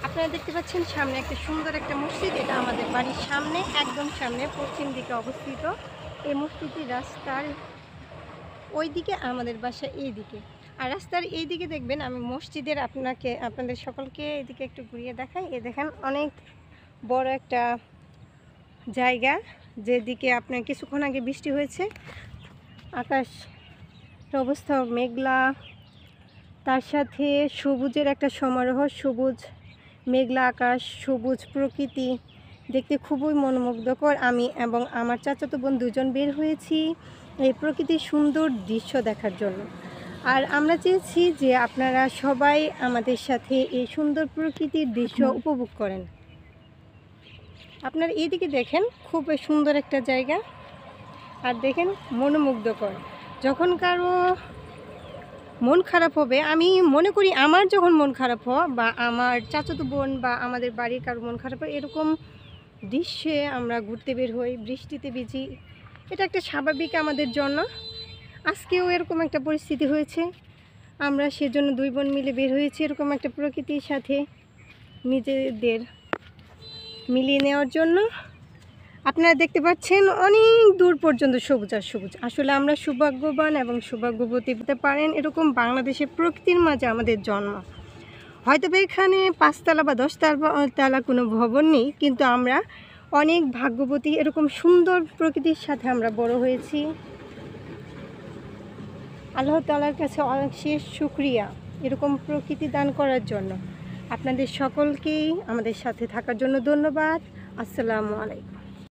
আপনারা দেখতে পাচ্ছেন সামনে একটা সুন্দর একটা মসজিদ। এটা আমাদের বাড়ির সামনে, একদম সামনে পশ্চিম দিকে অবস্থিত। এই মসজিদটি রাস্তার ওই দিকে, আমাদের বাসা এই দিকে। আর রাস্তার এই দিকে দেখবেন, আমি মসজিদের আপনাদের সকলকে এদিকে একটু ঘুরিয়ে দেখাই। এ দেখেন অনেক বড় একটা জায়গা, যেদিকে আপনার কিছুক্ষণ আগে বৃষ্টি হয়েছে। আকাশ অবস্থা মেঘলা, তার সাথে সবুজের একটা সমারোহ। সবুজ মেঘলা আকাশ, সবুজ প্রকৃতি দেখতে খুবই মনোমুগ্ধকর। আমি এবং আমার চাচাতো বোন দুজন বের হয়েছি এই প্রকৃতির সুন্দর দৃশ্য দেখার জন্য। আর আমরা চেয়েছি যে আপনারা সবাই আমাদের সাথে এই সুন্দর প্রকৃতির দৃশ্য উপভোগ করেন। আপনারা এইদিকে দেখেন, খুব সুন্দর একটা জায়গা। আর দেখেন মনোমুগ্ধকর। যখন কারো মন খারাপ হবে, আমি মনে করি আমার যখন মন খারাপ হয় বা আমার চাচাতো বোন বা আমাদের বাড়ির কারো মন খারাপ হয়, এরকম দৃশ্যে আমরা ঘুরতে বের হই, বৃষ্টিতে ভিজি। এটা একটা স্বাভাবিক আমাদের জন্য। আজকেও এরকম একটা পরিস্থিতি হয়েছে, আমরা সেজন্য দুই বোন মিলে বের হয়েছি এরকম একটা প্রকৃতির সাথে নিজেদের মিলিয়ে নেওয়ার জন্য। আপনারা দেখতে পাচ্ছেন অনেক দূর পর্যন্ত সবুজ আর সবুজ। আসলে আমরা সৌভাগ্যবান এবং সৌভাগ্যবতী হতে পারেন, এরকম বাংলাদেশের প্রকৃতির মাঝে আমাদের জন্ম। হয়তো এখানে 5 তলা বা 10 তলা কোনো ভবন নেই, কিন্তু আমরা অনেক ভাগ্যবতী। এরকম সুন্দর প্রকৃতির সাথে আমরা বড় হয়েছি। আল্লাহ তাআলার কাছে অনেক শেষ শুকরিয়া এরকম প্রকৃতি দান করার জন্য। আপনাদের সকলকেই আমাদের সাথে থাকার জন্য ধন্যবাদ। আসসালামু আলাইকুম।